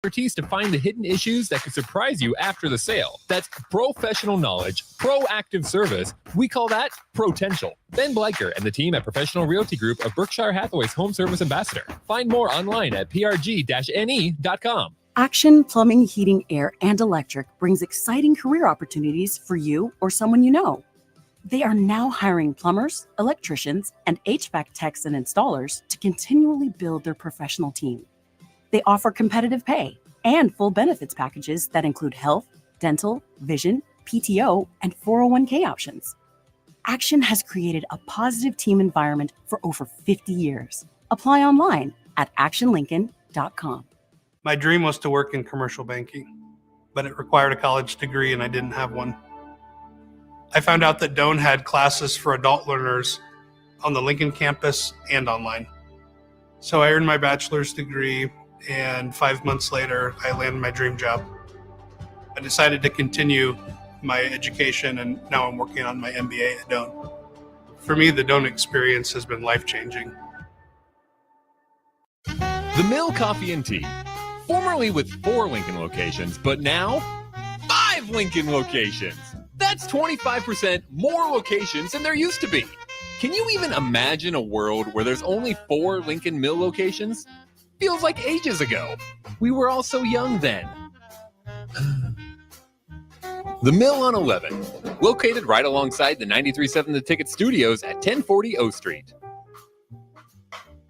expertise to find the hidden issues that could surprise you after the sale. That's professional knowledge, proactive service. We call that Potential. Ben Bleicher and the team at Professional Realty Group of Berkshire Hathaway's Home Service Ambassador. Find more online at prg-ne.com. Action Plumbing, Heating, Air, and Electric brings exciting career opportunities for you or someone you know. They are now hiring plumbers, electricians, and HVAC techs and installers to continually build their professional team. They offer competitive pay and full benefits packages that include health, dental, vision, PTO, and 401k options. Action has created a positive team environment for over 50 years. Apply online at actionlincoln.com. My dream was to work in commercial banking, but it required a college degree and I didn't have one. I found out that Doane had classes for adult learners on the Lincoln campus and online. So I earned my bachelor's degree, and 5 months later, I landed my dream job. I decided to continue my education, and now I'm working on my MBA at Doane. For me, the Doane experience has been life-changing. The Mill Coffee and Tea, formerly with 4 Lincoln locations, but now 5 Lincoln locations. That's 25% more locations than there used to be. Can you even imagine a world where there's only 4 Lincoln Mill locations? Feels like ages ago. We were all so young then. The Mill on 11, located right alongside the 93.7 The Ticket Studios at 1040 O Street.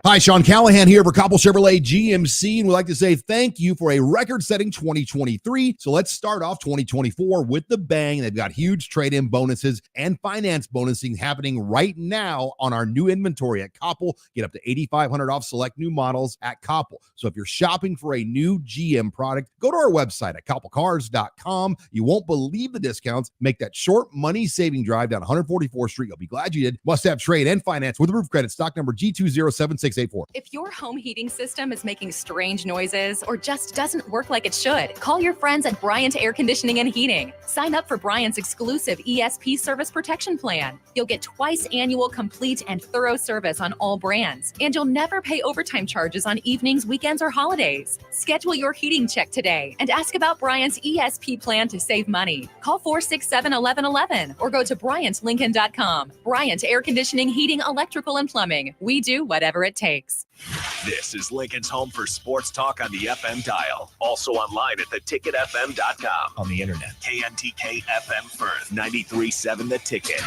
Hi, Sean Callahan here for Koppel Chevrolet GMC, and we'd like to say thank you for a record-setting 2023. So let's start off 2024 with the bang. They've got huge trade-in bonuses and finance bonusing happening right now on our new inventory at Koppel. Get up to $8,500 off select new models at Koppel. So if you're shopping for a new GM product, go to our website at koppelcars.com. You won't believe the discounts. Make that short money-saving drive down 144th Street. You'll be glad you did. Must have trade and finance with roof credit. Stock number G2076684. If your home heating system is making strange noises or just doesn't work like it should, call your friends at Bryant Air Conditioning and Heating. Sign up for Bryant's exclusive ESP service protection plan. You'll get twice annual complete and thorough service on all brands, and you'll never pay overtime charges on evenings, weekends, or holidays. Schedule your heating check today and ask about Bryant's ESP plan to save money. Call 467-1111 or go to BryantLincoln.com. Bryant Air Conditioning, Heating, Electrical, and Plumbing. We do whatever it takes. This is Lincoln's home for sports talk on the FM dial. Also online at theticketfm.com. On the internet. KNTK FM Firth, 93.7 The Ticket.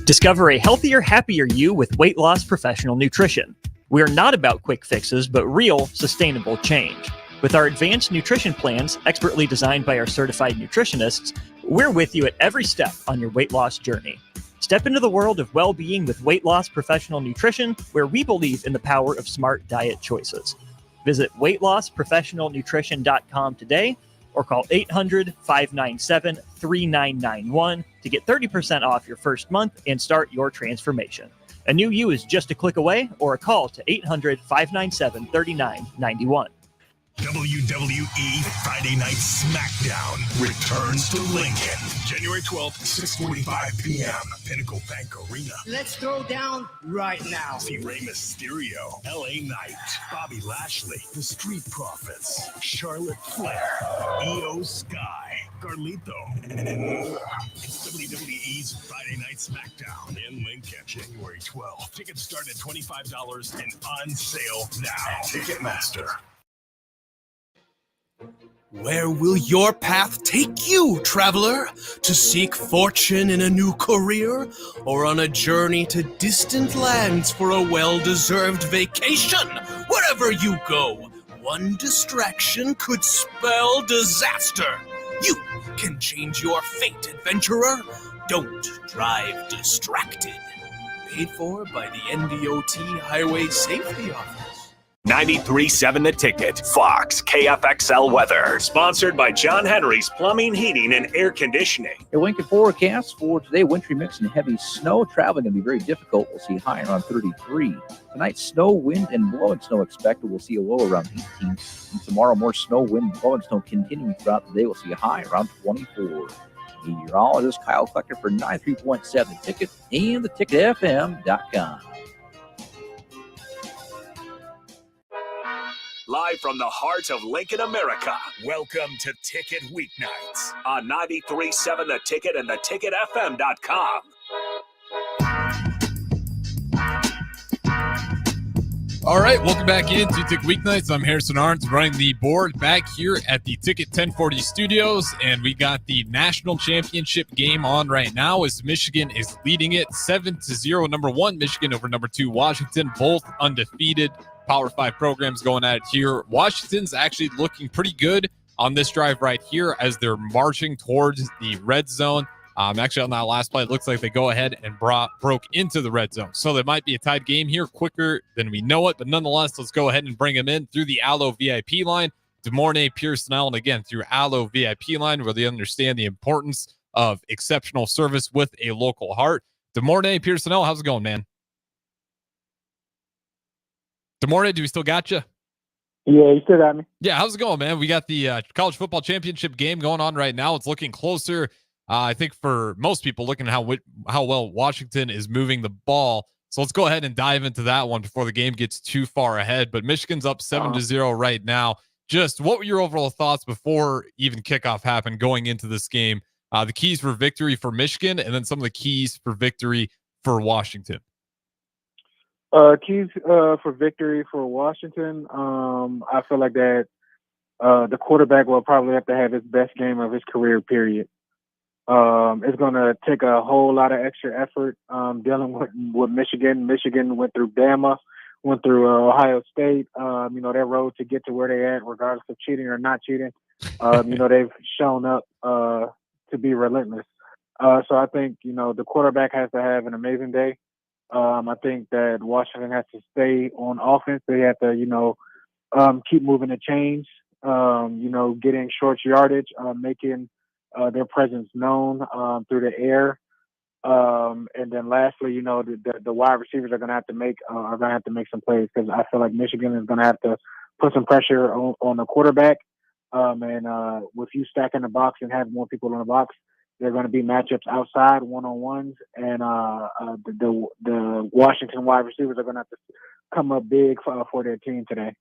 Discover a healthier, happier you with Weight Loss Professional Nutrition. We are not about quick fixes, but real, sustainable change. With our advanced nutrition plans, expertly designed by our certified nutritionists, we're with you at every step on your weight loss journey. Step into the world of well-being with Weight Loss Professional Nutrition, where we believe in the power of smart diet choices. Visit weightlossprofessionalnutrition.com today or call 800-597-3991 to get 30% off your first month and start your transformation. A new you is just a click away, or a call to 800-597-3991. WWE Friday Night SmackDown returns to Lincoln. January 12th, 6:45 p.m. Pinnacle Bank Arena. Let's throw down right now. See Rey Mysterio, LA Knight, Bobby Lashley, The Street Profits, Charlotte Flair, Io Sky, Carlito, and more. It's WWE's Friday Night SmackDown in Lincoln, January 12th. Tickets start at $25 and on sale now. Ticketmaster. Where will your path take you, traveler? To seek fortune in a new career? Or on a journey to distant lands for a well-deserved vacation? Wherever you go, one distraction could spell disaster. You can change your fate, adventurer. Don't drive distracted. Paid for by the NDOT Highway Safety Office. 93.7 The Ticket, Fox, KFXL weather. Sponsored by John Henry's Plumbing, Heating, and Air Conditioning. A Lincoln forecast for today, wintry mix and heavy snow. Traveling going to be very difficult. We'll see high around 33. Tonight, snow, wind, and blowing snow expected. We'll see a low around 18. And tomorrow, more snow, wind, and blowing snow continuing throughout the day. We'll see a high around 24. Meteorologist Kyle Flecker for 93.7 Ticket and theticketfm.com. live from the heart of Lincoln, America. Welcome to Ticket Weeknights on 93.7 The Ticket and theticketfm.com. All right, welcome back into Ticket Weeknights. I'm Harrison Arns running the board back here at the Ticket 1040 studios, and we got the national championship game on right now as Michigan is leading it 7-0. Number 1, Michigan over number 2, Washington, both undefeated. Power 5 programs going at it here. Washington's actually looking pretty good on this drive right here as they're marching towards the red zone. Actually, on that last play, it looks like they go ahead and broke into the red zone. So there might be a tied game here quicker than we know it. But nonetheless, let's go ahead and bring them in through the Allo VIP line. DeMornay, Pierson-El, and again, through Allo VIP line, where they understand the importance of exceptional service with a local heart. DeMornay, Pierson-El, how's it going, man? DeMornay, do we still got you? Yeah, you still got me. Yeah, how's it going, man? We got the college football championship game going on right now. It's looking closer. I think for most people, looking at how well Washington is moving the ball. So let's go ahead and dive into that one before the game gets too far ahead. But Michigan's up 7-0 right now. Just what were your overall thoughts before even kickoff happened going into this game? The keys for victory for Michigan, and then some of the keys for victory for Washington. Keys for victory for Washington. I feel like that the quarterback will probably have to have his best game of his career, period. It's going to take a whole lot of extra effort dealing with Michigan. Michigan went through Bama, went through Ohio State. Their road to get to where they at, regardless of cheating or not cheating. They've shown up to be relentless. So I think, the quarterback has to have an amazing day. I think that Washington has to stay on offense. They have to, keep moving the chains, getting short yardage, making their presence known through the air. And then lastly, the wide receivers are going to have to make some plays, because I feel like Michigan is going to have to put some pressure on the quarterback. And with you stacking the box and having more people in the box, there are going to be matchups outside, one-on-ones, and the Washington wide receivers are going to have to come up big for their team today.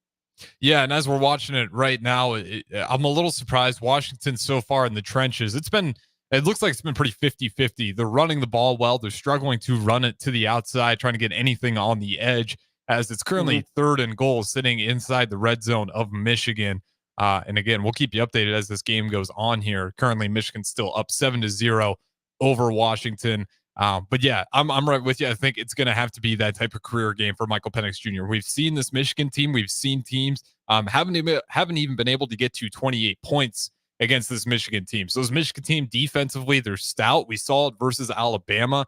Yeah, and as we're watching it right now, I'm a little surprised. Washington so far in the trenches, it looks like it's been pretty 50-50. They're running the ball well. They're struggling to run it to the outside, trying to get anything on the edge, as it's currently 3rd and goal sitting inside the red zone of Michigan. And again, we'll keep you updated as this game goes on here. Currently, Michigan's still up 7-0 over Washington. But yeah, I'm right with you. I think it's going to have to be that type of career game for Michael Penix Jr. We've seen this Michigan team. We've seen teams haven't even been able to get to 28 points against this Michigan team. So this Michigan team defensively, they're stout. We saw it versus Alabama.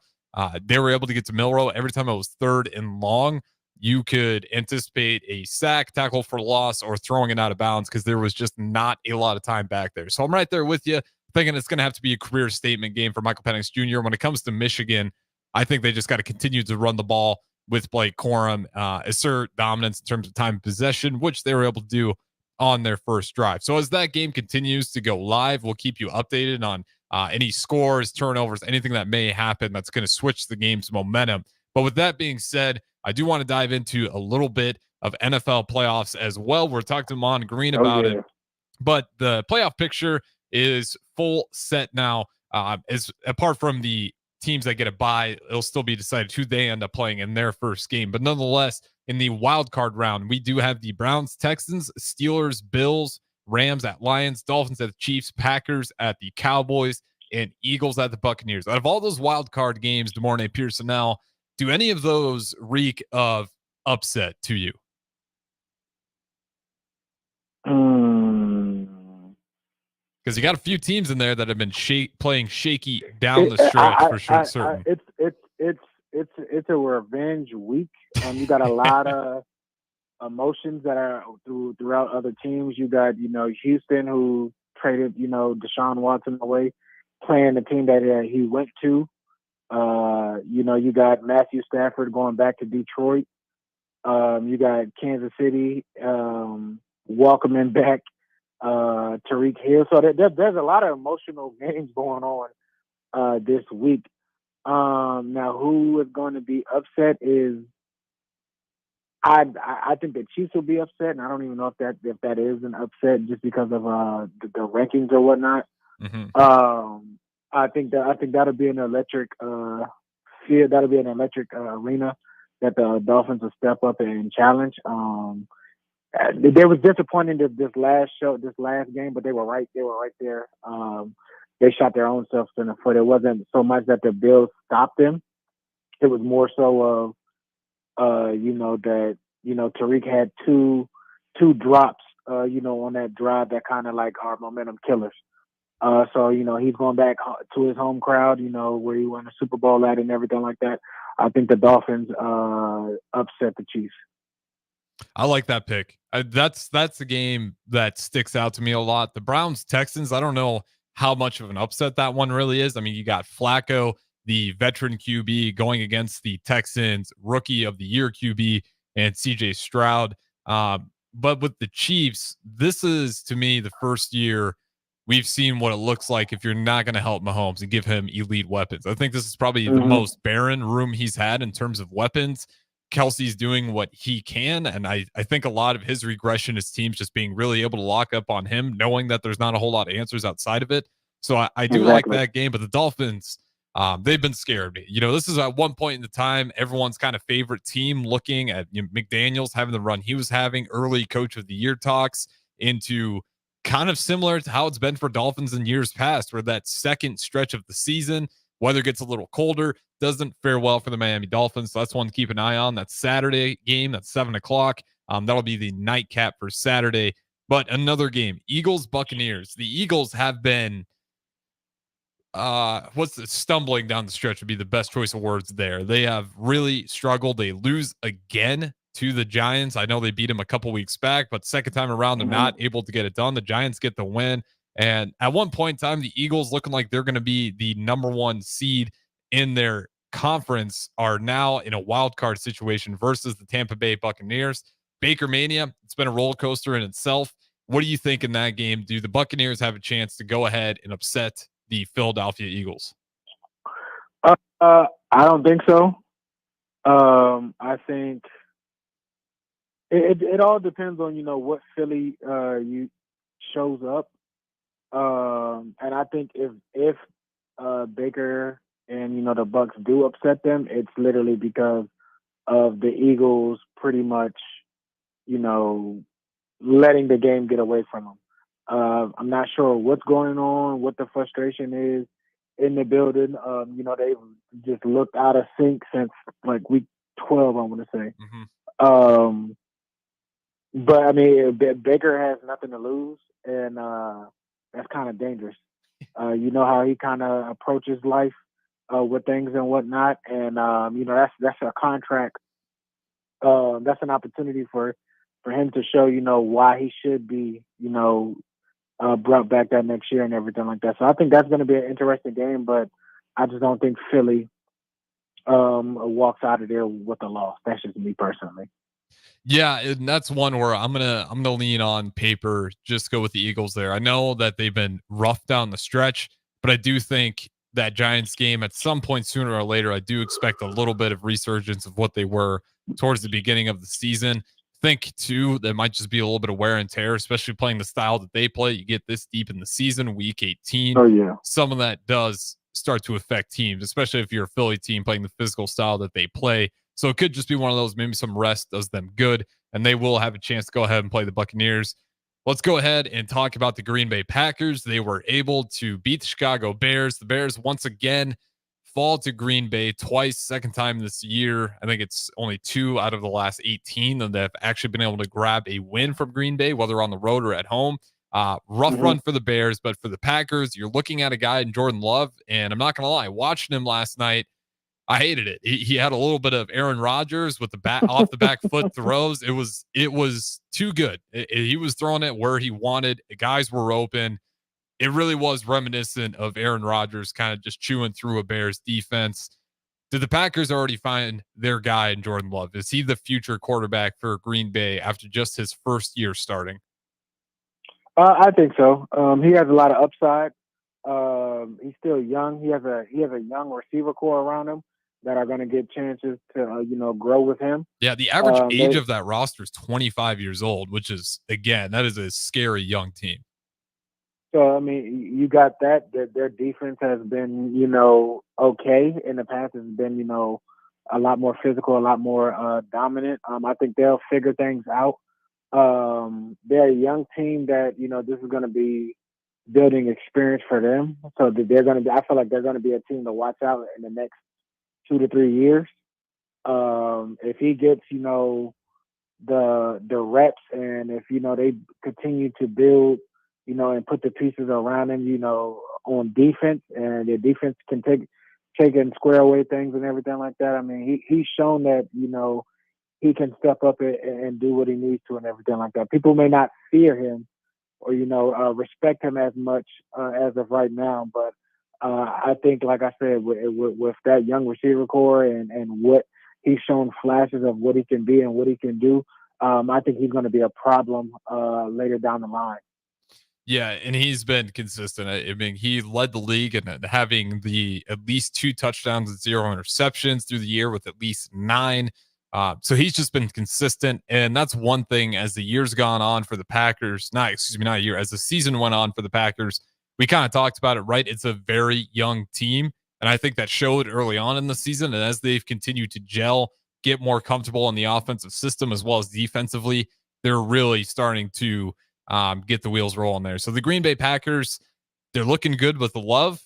They were able to get to Milroe every time it was 3rd and long. You could anticipate a sack, tackle for loss, or throwing it out of bounds, because there was just not a lot of time back there. So I'm right there with you, thinking it's going to have to be a career statement game for Michael Penix Jr. When it comes to Michigan, I think they just got to continue to run the ball with Blake Corum, assert dominance in terms of time of possession, which they were able to do on their first drive. So as that game continues to go live, we'll keep you updated on any scores, turnovers, anything that may happen that's going to switch the game's momentum. But with that being said, I do want to dive into a little bit of NFL playoffs as well. We're talking to Mon Green about it, but the playoff picture is full set now. As apart from the teams that get a bye, it'll still be decided who they end up playing in their first game. But nonetheless, in the wild card round, we do have the Browns, Texans, Steelers, Bills, Rams at Lions, Dolphins at the Chiefs, Packers at the Cowboys, and Eagles at the Buccaneers. Out of all those wild card games, DeMornay, Pierson-El, do any of those reek of upset to you? Because you got a few teams in there that have been playing shaky down the stretch for sure. Certain. It's a revenge week. You got a lot of emotions that are throughout other teams. You got Houston, who traded Deshaun Watson away, playing the team that he went to. You got Matthew Stafford going back to Detroit. You got Kansas City welcoming back Tariq Hill. So there's a lot of emotional games going on this week. Now, who is going to be upset is I think the Chiefs will be upset, and I don't even know if that is an upset just because of the rankings or whatnot. Mm-hmm. I think that'll be an electric field. That'll be an electric arena that the Dolphins will step up and challenge. They was disappointing this last game, but they were right there. They shot their own selves in the foot. It wasn't so much that the Bills stopped them. It was more so of that Tariq had two drops on that drive that kind of like are momentum killers. So he's going back to his home crowd, where he won the Super Bowl at and everything like that. I think the Dolphins upset the Chiefs. I like that pick. That's the game that sticks out to me a lot. The Browns Texans, I don't know how much of an upset that one really is. I mean, you got Flacco, the veteran QB, going against the Texans rookie of the year QB and CJ Stroud. But with the Chiefs, this is to me the first year we've seen what it looks like if you're not going to help Mahomes and give him elite weapons. I think this is probably the most barren room he's had in terms of weapons. Kelsey's doing what he can, and I think a lot of his regression is teams just being really able to lock up on him, knowing that there's not a whole lot of answers outside of it. So I do like that game, but the Dolphins, they've been scared me. This is at one point in the time, everyone's kind of favorite team, looking at McDaniels having the run he was having, early coach of the year talks, into kind of similar to how it's been for Dolphins in years past, where that second stretch of the season, weather gets a little colder, doesn't fare well for the Miami Dolphins. So that's one to keep an eye on. That Saturday game, that's 7:00. That'll be the nightcap for Saturday. But another game, Eagles Buccaneers. The Eagles have been stumbling down the stretch would be the best choice of words there. They have really struggled. They lose again to the Giants. I know they beat them a couple weeks back, but second time around, they're not able to get it done. The Giants get the win. And at one point in time, the Eagles, looking like they're going to be the number one seed in their conference, are now in a wild card situation versus the Tampa Bay Buccaneers. Baker Mania, it's been a roller coaster in itself. What do you think in that game? Do the Buccaneers have a chance to go ahead and upset the Philadelphia Eagles? I don't think so. I think it all depends on what Philly you shows up. And I think if Baker and the Bucks do upset them, it's literally because of the Eagles pretty much letting the game get away from them. I'm not sure what's going on, what the frustration is in the building. They've just looked out of sync since like week 12, I want to say. But I mean, Baker has nothing to lose, and that's kind of dangerous. You know how he kind of approaches life with things and whatnot, and that's a contract. That's an opportunity for him to show why he should be brought back that next year and everything like that. So I think that's going to be an interesting game, but I just don't think Philly walks out of there with a loss. That's just me personally. Yeah, and that's one where I'm gonna lean on paper, just go with the Eagles there. I know that they've been rough down the stretch, but I do think that Giants game at some point sooner or later, I do expect a little bit of resurgence of what they were towards the beginning of the season. Think too, there might just be a little bit of wear and tear, especially playing the style that they play. You get this deep in the season, week 18. Oh yeah, some of that does start to affect teams, especially if you're a Philly team playing the physical style that they play. So it could just be one of those, maybe some rest does them good, and they will have a chance to go ahead and play the Buccaneers. Let's go ahead and talk about the Green Bay Packers. They were able to beat the Chicago Bears. The Bears once again fall to Green Bay twice, second time this year. I think it's only 2 out of the last 18 that have actually been able to grab a win from Green Bay, whether on the road or at home. Rough run for the Bears, but for the Packers, you're looking at a guy in Jordan Love, and I'm not going to lie, watching him last night, I hated it. He had a little bit of Aaron Rodgers with the bat off the back foot throws. It was too good. He was throwing it where he wanted. The guys were open. It really was reminiscent of Aaron Rodgers kind of just chewing through a Bears defense. Did the Packers already find their guy in Jordan Love? Is he the future quarterback for Green Bay after just his first year starting? I think so. He has a lot of upside. He's still young. He has a young receiver core around him. that are going to get chances to grow with him. Yeah, the average age of that roster is 25 years old, which is, again, that is a scary young team. So, I mean, you got that their defense has been, okay. In the past, it's been, a lot more physical, a lot more dominant. I think they'll figure things out. They're a young team that, this is going to be building experience for them. So they're going to be, I feel like they're going to be a team to watch out in the next 2 to 3 years. If he gets, the reps, and if, they continue to build, and put the pieces around him, on defense, and their defense can take and square away things and everything like that. I mean, he's shown that, he can step up and do what he needs to and everything like that. People may not fear him or, respect him as much as of right now, but I think, like I said, with that young receiver core and what he's shown flashes of what he can be and what he can do, I think he's going to be a problem later down the line. Yeah, and he's been consistent. I mean, he led the league in having at least 2 touchdowns and 0 interceptions through the year with at least 9. So he's just been consistent, and that's one thing as the years gone on for the Packers. Not a year, as the season went on for the Packers. We kind of talked about it, right? It's a very young team, and I think that showed early on in the season. And as they've continued to gel, get more comfortable in the offensive system as well as defensively, they're really starting to get the wheels rolling there. So the Green Bay Packers, they're looking good with the love.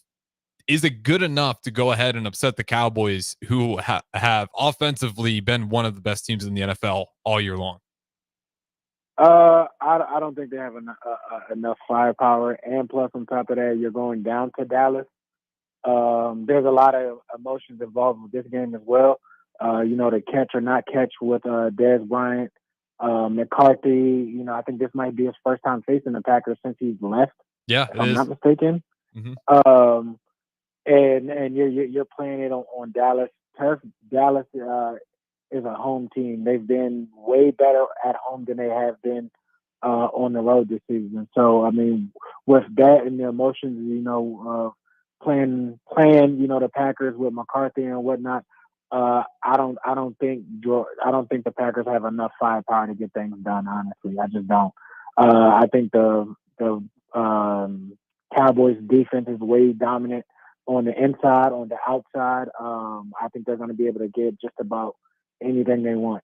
Is it good enough to go ahead and upset the Cowboys, who have offensively been one of the best teams in the NFL all year long? I don't think they have enough firepower, and plus on top of that, you're going down to Dallas. There's a lot of emotions involved with this game as well. The catch or not catch with Dez Bryant. McCarthy, I think this might be his first time facing the Packers since he's left. Yeah, if I'm not mistaken. Mm-hmm. And you're playing it on Dallas turf. Dallas is a home team. They've been way better at home than they have been on the road this season. So I mean, with that and the emotions, playing, the Packers with McCarthy and whatnot. I don't think the Packers have enough firepower to get things done. Honestly, I just don't. I think the Cowboys defense is way dominant on the inside, on the outside. I think they're going to be able to get just about anything they want.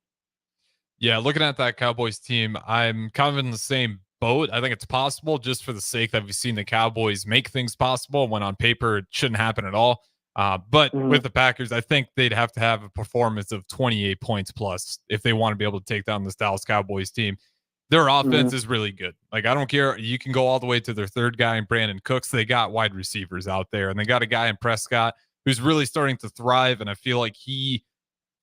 Yeah, looking at that Cowboys team, I'm kind of in the same boat. I think it's possible just for the sake that we've seen the Cowboys make things possible when on paper it shouldn't happen at all. But with the Packers, I think they'd have to have a performance of 28 points plus if they want to be able to take down this Dallas Cowboys team. Their offense is really good. Like, I don't care. You can go all the way to their third guy in Brandon Cooks. They got wide receivers out there, and they got a guy in Prescott who's really starting to thrive. And I feel like he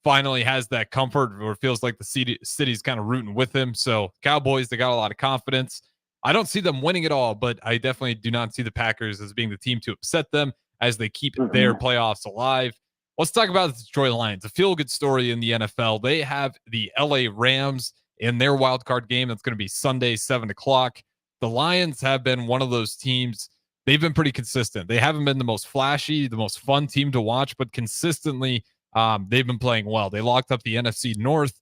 finally has that comfort, or feels like the city's kind of rooting with him. So Cowboys, they got a lot of confidence. I don't see them winning it all, but I definitely do not see the Packers as being the team to upset them as they keep their playoffs alive. Let's talk about the Detroit Lions, a feel-good story in the NFL. They have the LA Rams in their wild card game. That's going to be Sunday, 7 o'clock. The Lions have been one of those teams. They've been pretty consistent. They haven't been the most flashy, the most fun team to watch, but consistently, they've been playing well. They locked up the NFC North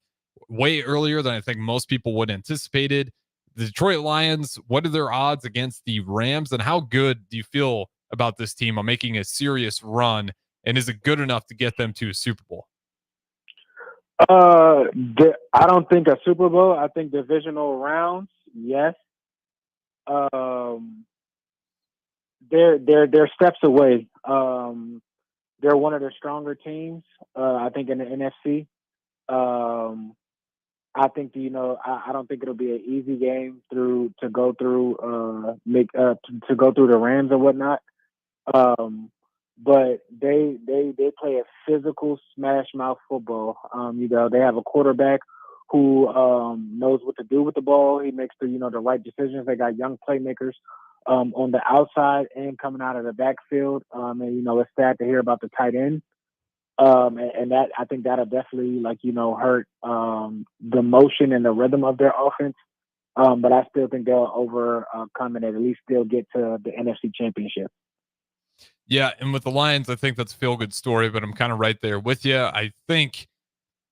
way earlier than I think most people would have anticipated. The Detroit Lions, what are their odds against the Rams, and how good do you feel about this team on making a serious run, and is it good enough to get them to a Super Bowl? I don't think a Super Bowl. I think divisional rounds, yes. They're steps away. They're one of the stronger teams, I think, in the NFC. I think I don't think it'll be an easy game to go through the Rams or whatnot. But they play a physical smash mouth football. They have a quarterback who knows what to do with the ball. He makes the right decisions. They got young playmakers on the outside and coming out of the backfield. And it's sad to hear about the tight end. And that, I think that'll definitely hurt the motion and the rhythm of their offense. But I still think they'll overcome and at least still get to the NFC Championship. Yeah, and with the Lions, I think that's a feel-good story, but I'm kind of right there with you. I think,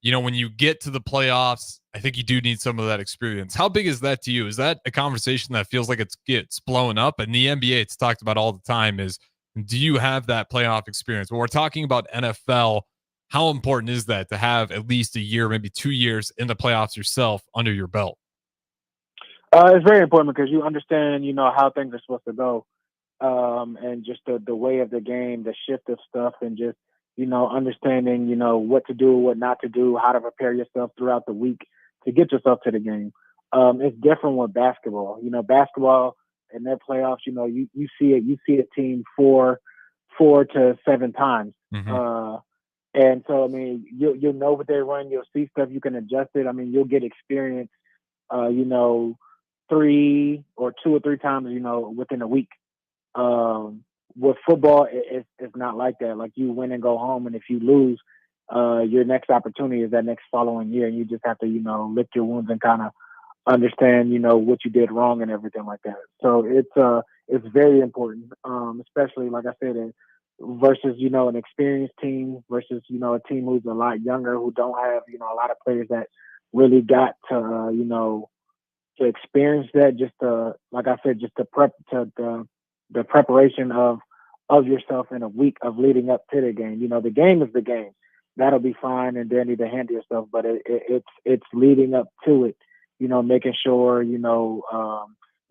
when you get to the playoffs, I think you do need some of that experience. How big is that to you? Is that a conversation that feels like it gets blown up? And the NBA, it's talked about all the time is, do you have that playoff experience? When we're talking about NFL, how important is that to have at least a year, maybe 2 years in the playoffs yourself under your belt? It's very important because you understand, how things are supposed to go, and just the way of the game, the shift of stuff, and just, understanding, what to do, what not to do, how to prepare yourself throughout the week to get yourself to the game. It's different with basketball. Basketball in their playoffs, you see it. You see a team four to 7 times. Mm-hmm. And so, you'll know what they run. You'll see stuff. You can adjust it. You'll get experience, 2 or 3 times, within a week. With football, it's not like that. Like, you win and go home, and if you lose, your next opportunity is that next following year, and you just have to, lick your wounds and kind of understand, what you did wrong and everything like that. So it's very important, especially, like I said, versus, an experienced team versus, a team who's a lot younger, who don't have, a lot of players that really got to, to experience that, just to, like I said, just to prep to the preparation of yourself in a week of leading up to the game. The game is the game. That'll be fine and dandy to handle yourself, but it's leading up to it, making sure, you're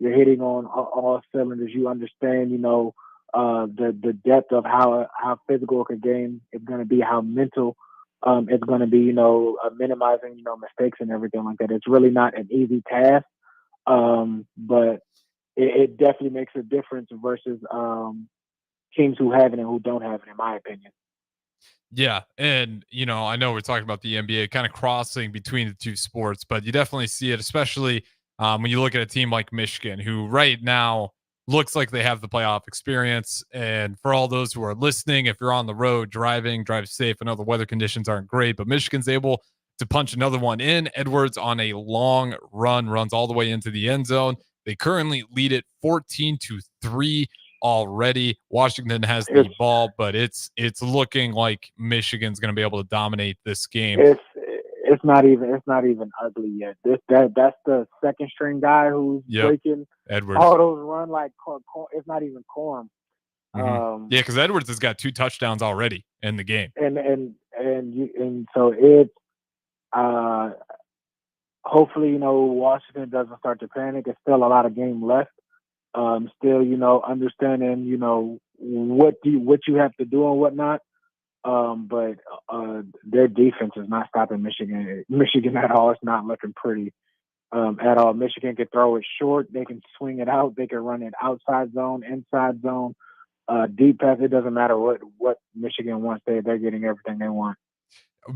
hitting on all cylinders. You understand, the depth of how physical a game is going to be, how mental it's going to be, minimizing, mistakes and everything like that. It's really not an easy task, but it definitely makes a difference versus teams who have it and who don't have it, in my opinion. Yeah. And, I know we're talking about the NBA kind of crossing between the two sports, but you definitely see it, especially when you look at a team like Michigan, who right now looks like they have the playoff experience. And for all those who are listening, if you're on the road driving, drive safe. I know the weather conditions aren't great, but Michigan's able to punch another one in. Edwards on a long run, runs all the way into the end zone. They currently lead it 14-3 already. Washington has the ball, but it's looking like Michigan's going to be able to dominate this game. It's not even ugly yet. That's the second string guy who's breaking Edwards. All those run like it's not even Corum. Mm-hmm. Yeah, because Edwards has got 2 touchdowns already in the game, and so it's hopefully Washington doesn't start to panic. There's still a lot of game left. Still understanding what you have to do and whatnot. But their defense is not stopping Michigan at all. It's not looking pretty at all. Michigan can throw it short. They can swing it out. They can run it outside zone, inside zone, deep pass. It doesn't matter what Michigan wants. They're getting everything they want.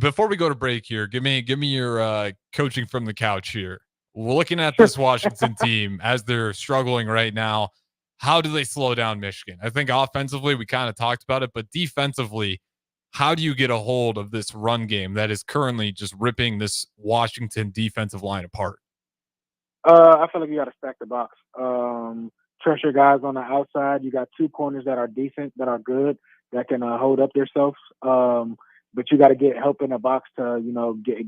Before we go to break here, give me your coaching from the couch here. We're looking at this Washington team as they're struggling right now. How do they slow down Michigan? I think offensively, we kind of talked about it, but defensively, how do you get a hold of this run game that is currently just ripping this Washington defensive line apart? I feel like you got to stack the box. Trust your guys on the outside. You got 2 corners that are decent, that are good, that can hold up themselves. But you got to get help in the box to,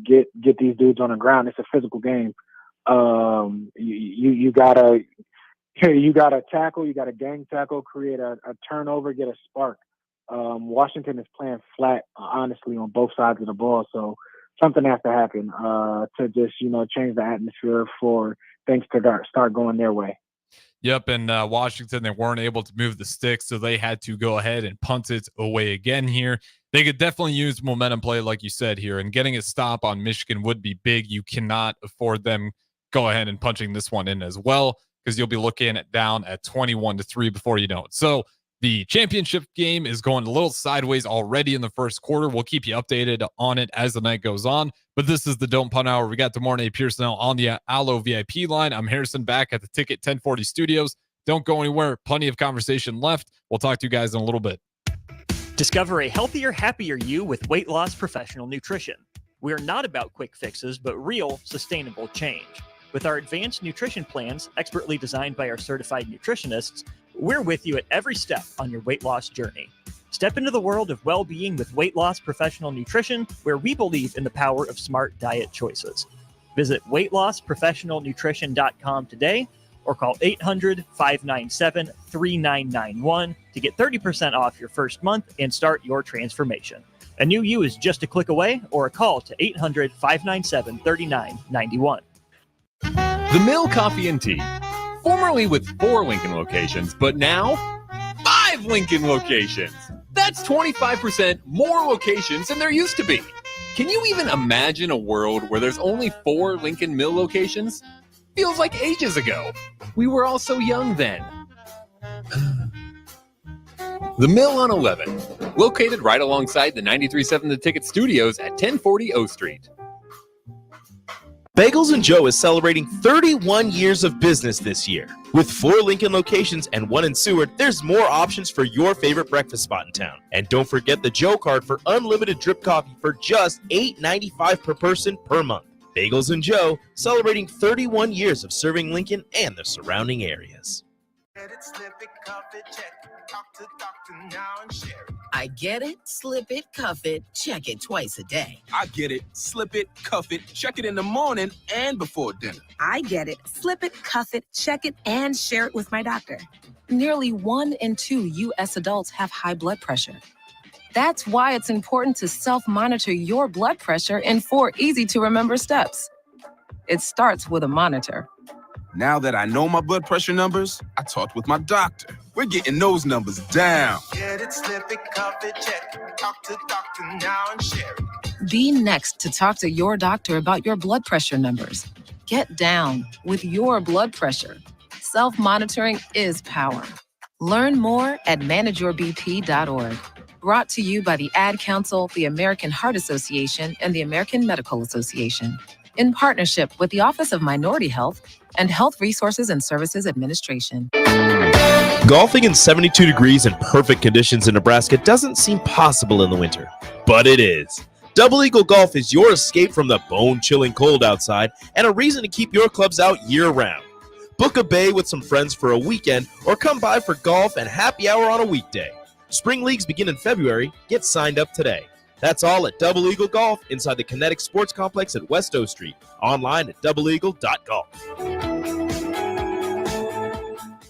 get these dudes on the ground. It's a physical game. You gotta tackle. You got to gang tackle, create a turnover, get a spark. Washington is playing flat, honestly, on both sides of the ball. So something has to happen to just, change the atmosphere for things to start going their way. Yep, and Washington, they weren't able to move the sticks, so they had to go ahead and punt it away again here. They could definitely use momentum play, like you said here, and getting a stop on Michigan would be big. You cannot afford them go ahead and punching this one in as well, because you'll be looking at down at 21-3 before you know it. So the championship game is going a little sideways already in the first quarter. We'll keep you updated on it as the night goes on. But this is the Don't Punt Hour. We got DeMornay Pierson-El on the Allo VIP line. I'm Harrison back at the Ticket 1040 studios. Don't go anywhere. Plenty of conversation left. We'll talk to you guys in a little bit. Discover a healthier, happier you with Weight Loss Professional Nutrition. We are not about quick fixes, but real, sustainable change. With our advanced nutrition plans, expertly designed by our certified nutritionists, We're with you at every step on your weight loss journey. Step into the world of well-being with Weight Loss Professional Nutrition, where we believe in the power of smart diet choices. Visit weightlossprofessionalnutrition.com today or call 800-597-3991 to get 30% off your first month and start your transformation. A new you is just a click away, or a call to 800-597-3991. The Mill Coffee and Tea, formerly with 4 Lincoln locations, but now 5 Lincoln locations. That's 25% more locations than there used to be. Can you even imagine a world where there's only 4 Lincoln Mill locations? Feels like ages ago. We were all so young then. The Mill on 11, located right alongside the 93.7 The Ticket Studios at 1040 O Street. Bagels & Joe is celebrating 31 years of business this year. With 4 Lincoln locations and 1 in Seward, there's more options for your favorite breakfast spot in town. And don't forget the Joe card for unlimited drip coffee for just $8.95 per person per month. Bagels & Joe, celebrating 31 years of serving Lincoln and the surrounding areas. I get it, slip it, cuff it, check it twice a day. I get it, slip it, cuff it, check it in the morning and before dinner. I get it, slip it, cuff it, check it, and share it with my doctor. Nearly 1 in 2 U.S. adults have high blood pressure. That's why it's important to self-monitor your blood pressure in 4 easy-to-remember steps. It starts with a monitor. Now that I know my blood pressure numbers, I talked with my doctor. We're getting those numbers down. Get it, slip it, cuff it, check it. Talk to doctor now and share it. Be next to talk to your doctor about your blood pressure numbers. Get down with your blood pressure. Self-monitoring is power. Learn more at manageyourbp.org. Brought to you by the Ad Council, the American Heart Association, and the American Medical Association, in partnership with the Office of Minority Health and Health Resources and Services Administration. Golfing in 72 degrees and perfect conditions in Nebraska doesn't seem possible in the winter, but it is. Double Eagle Golf is your escape from the bone-chilling cold outside and a reason to keep your clubs out year-round. Book a bay with some friends for a weekend or come by for golf and happy hour on a weekday. Spring leagues begin in February. Get signed up today. That's all at Double Eagle Golf inside the Kinetic Sports Complex at West O Street. Online at doubleeagle.golf.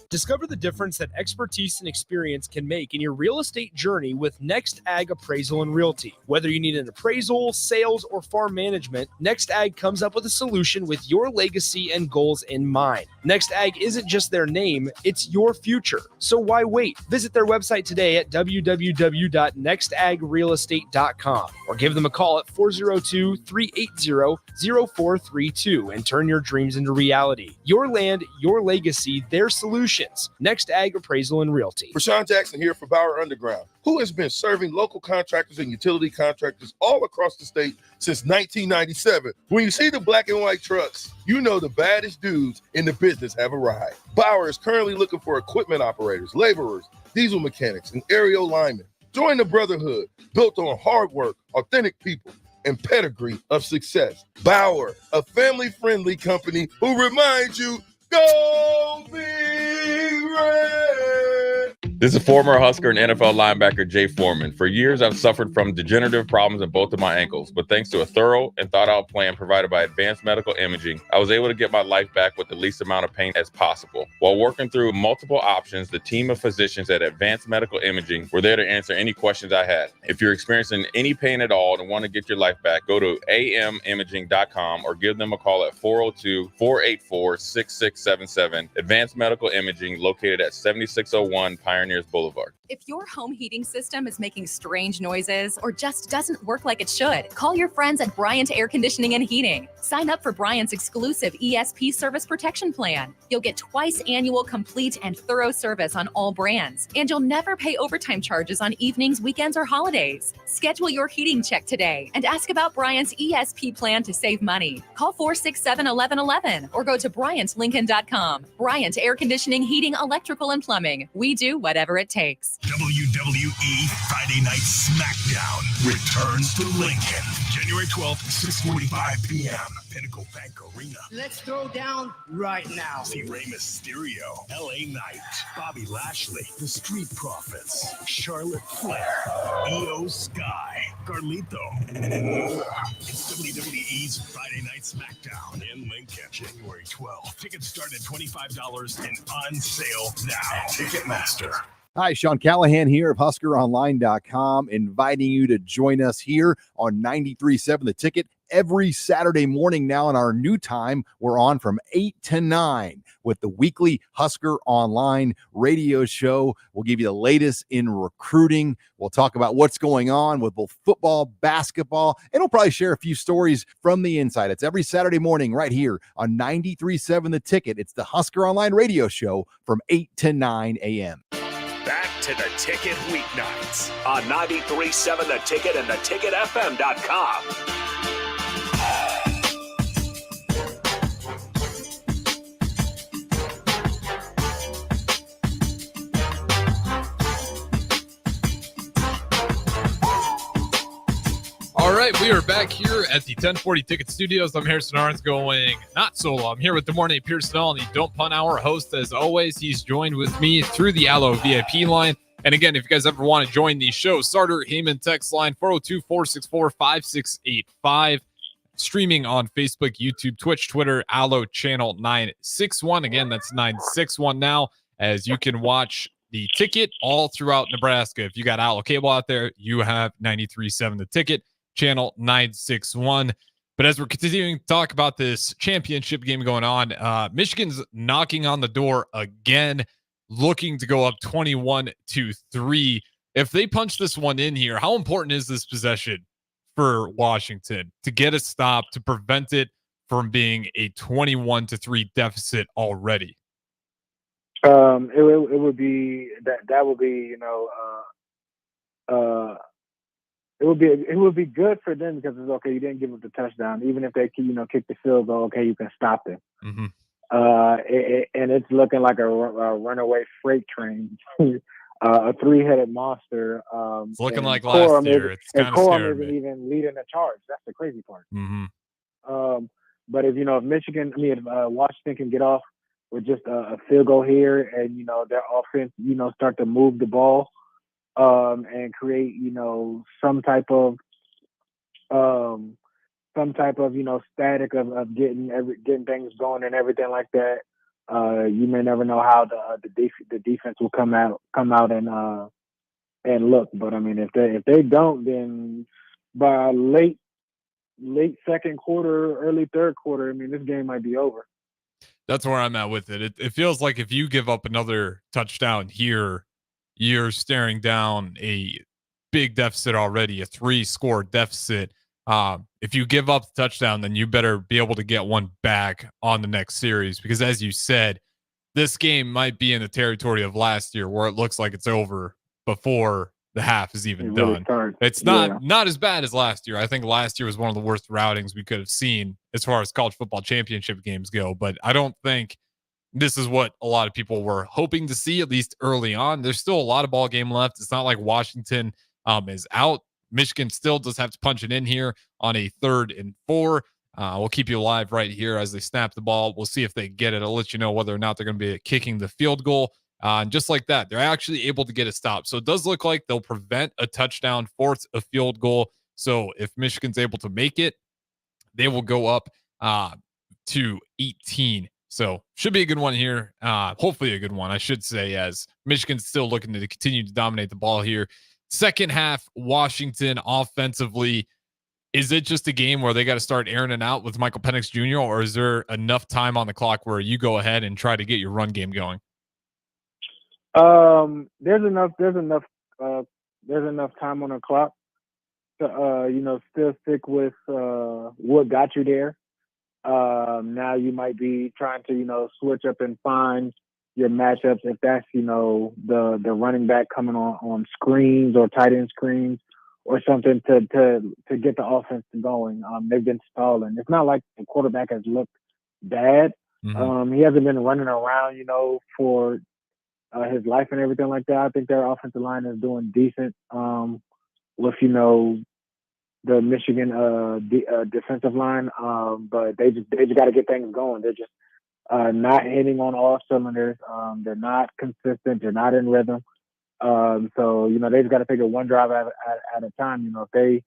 Discover the difference that expertise and experience can make in your real estate journey with Next Ag Appraisal and Realty. Whether you need an appraisal, sales, or farm management, Next Ag comes up with a solution with your legacy and goals in mind. Next Ag isn't just their name, it's your future. So why wait? Visit their website today at www.nextagrealestate.com or give them a call at 402-380-0432 and turn your dreams into reality. Your land, your legacy, their solution. Next Ag Appraisal and Realty. Rashawn Jackson here for Bauer Underground, who has been serving local contractors and utility contractors all across the state since 1997. When you see the black and white trucks, you know the baddest dudes in the business have arrived. Bauer is currently looking for equipment operators, laborers, diesel mechanics, and aerial linemen. Join the brotherhood built on hard work, authentic people, and pedigree of success. Bauer, a family-friendly company who reminds you, go Big Red! This is former Husker and NFL linebacker Jay Foreman. For years, I've suffered from degenerative problems in both of my ankles, but thanks to a thorough and thought-out plan provided by Advanced Medical Imaging, I was able to get my life back with the least amount of pain as possible. While working through multiple options, the team of physicians at Advanced Medical Imaging were there to answer any questions I had. If you're experiencing any pain at all and want to get your life back, go to amimaging.com or give them a call at 402-484-6677. Advanced Medical Imaging, located at 7601 Pioneers Boulevard. If your home heating system is making strange noises or just doesn't work like it should, call your friends at Bryant Air Conditioning and Heating. Sign up for Bryant's exclusive ESP service protection plan. You'll get twice annual complete and thorough service on all brands, and you'll never pay overtime charges on evenings, weekends, or holidays. Schedule your heating check today and ask about Bryant's ESP plan to save money. Call 467-1111 or go to BryantLincoln.com. Bryant Air Conditioning, Heating, Electrical, and Plumbing. We do whatever it takes. WWE Friday Night SmackDown returns to Lincoln, January 12th, 6:45 p.m. Pinnacle Bank Arena. Let's throw down right now. See Rey Mysterio, LA Knight, Bobby Lashley, The Street Profits, Charlotte Flair, Io Sky, Carlito, and more. It's WWE's Friday Night SmackDown in Lincoln, January 12th. Tickets start at $25 and on sale now. Ticketmaster. Hi, Sean Callahan here of HuskerOnline.com, inviting you to join us here on 93.7 The Ticket every Saturday morning now. In our new time, we're on from 8 to 9 with the weekly Husker Online radio show. We'll give you the latest in recruiting. We'll talk about what's going on with both football, basketball, and we'll probably share a few stories from the inside. It's every Saturday morning right here on 93.7 The Ticket. It's the Husker Online radio show from 8 to 9 a.m. Back to The Ticket weeknights on 93.7 The Ticket and theticketfm.com. All right, we are back here at the 1040 Ticket Studios. I'm Harrison Arns going not solo. I'm here with Demorne Pierson-El on the Don't Punt Hour host. As always, he's joined with me through the Allo VIP line. And again, if you guys ever want to join the show, Starter Heyman text line 402-464-5685. Streaming on Facebook, YouTube, Twitch, Twitter, Allo channel 961. Again, that's 961 now, as you can watch the Ticket all throughout Nebraska. If you got Allo cable out there, you have 93.7 The Ticket. Channel 961. But as we're continuing to talk about this championship game going on, Michigan's knocking on the door again, looking to go up 21-3. If they punch this one in here, how important is this possession for Washington to get a stop, to prevent it from being a 21-3 deficit already? It would be that would be, it would be good for them because it's okay. You didn't give up the touchdown, even if they kick the field goal. Okay, you can stop them. Mm-hmm. And it's looking like a runaway freight train, a three-headed monster. It's looking like last year. It's kind of scary. Isn't even leading the charge. That's the crazy part. Mm-hmm. But if Washington can get off with just a field goal here, and their offense, start to move the ball. And create, some type of static of getting things going and everything like that. You may never know how the defense will come out and look. But I mean, if they don't, then by late second quarter, early third quarter, I mean, this game might be over. That's where I'm at with it. It feels like if you give up another touchdown here, you're staring down a big deficit already, a 3-score deficit. If you give up the touchdown, then you better be able to get one back on the next series, because as you said, this game might be in the territory of last year where it looks like it's over before the half is even done. It's not as bad as last year. I think last year was one of the worst routings we could have seen as far as college football championship games go, but I don't think this is what a lot of people were hoping to see, at least early on. There's still a lot of ball game left. It's not like Washington is out. Michigan still does have to punch it in here on a 3rd and 4. We'll keep you live right here as they snap the ball. We'll see if they get it. I'll let you know whether or not they're going to be kicking the field goal. And just like that, they're actually able to get a stop. So it does look like they'll prevent a touchdown, force a field goal. So if Michigan's able to make it, they will go up to 18. So should be a good one here. Hopefully a good one, I should say, as Michigan's still looking to continue to dominate the ball here. Second half, Washington offensively, is it just a game where they got to start airing it out with Michael Penix Jr., or is there enough time on the clock where you go ahead and try to get your run game going? There's enough time on the clock to still stick with what got you there. Now you might be trying to, switch up and find your matchups if that's, the running back coming on screens or tight end screens or something to get the offense going. They've been stalling. It's not like the quarterback has looked bad. Mm-hmm. He hasn't been running around, for his life and everything like that. I think their offensive line is doing decent with, Michigan defensive line, but they just got to get things going. They're just not hitting on all cylinders. They're not consistent. They're not in rhythm. So they just got to figure one drive at a time. If they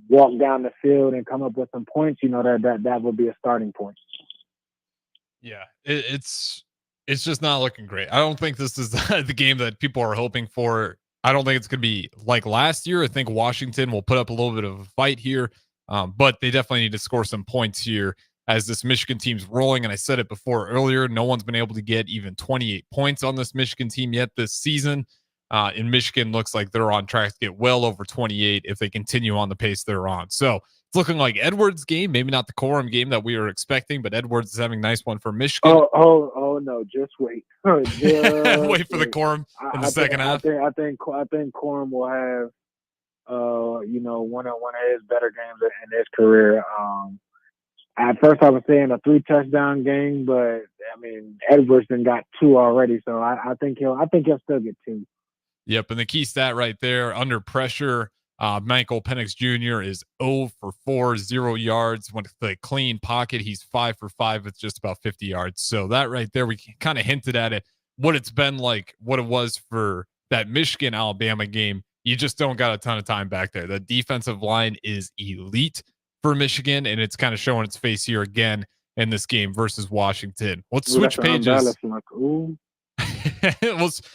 walk down the field and come up with some points, that would be a starting point. Yeah, it's just not looking great. I don't think this is the game that people are hoping for. I don't think it's going to be like last year. I think Washington will put up a little bit of a fight here, but they definitely need to score some points here as this Michigan team's rolling. And I said it before earlier, no one's been able to get even 28 points on this Michigan team yet this season. And Michigan looks like they're on track to get well over 28 if they continue on the pace they're on. So it's looking like Edwards' game, maybe not the Corum game that we were expecting, but Edwards is having a nice one for Michigan. Oh no, just wait. Wait for the Corum in the second half. I think Corum will have one of his better games in his career. At first, I was saying a 3-touchdown game, but I mean Edwards then got 2 already, so I think he'll still get 2. Yep, and the key stat right there, under pressure, Michael Penix Jr. is 0 for 4, 0 yards. With the clean pocket, he's 5 for 5 with just about 50 yards. So that right there, we kind of hinted at it, what it's been like, what it was for that Michigan-Alabama game. You just don't got a ton of time back there. The defensive line is elite for Michigan, and it's kind of showing its face here again in this game versus Washington. Let's switch pages.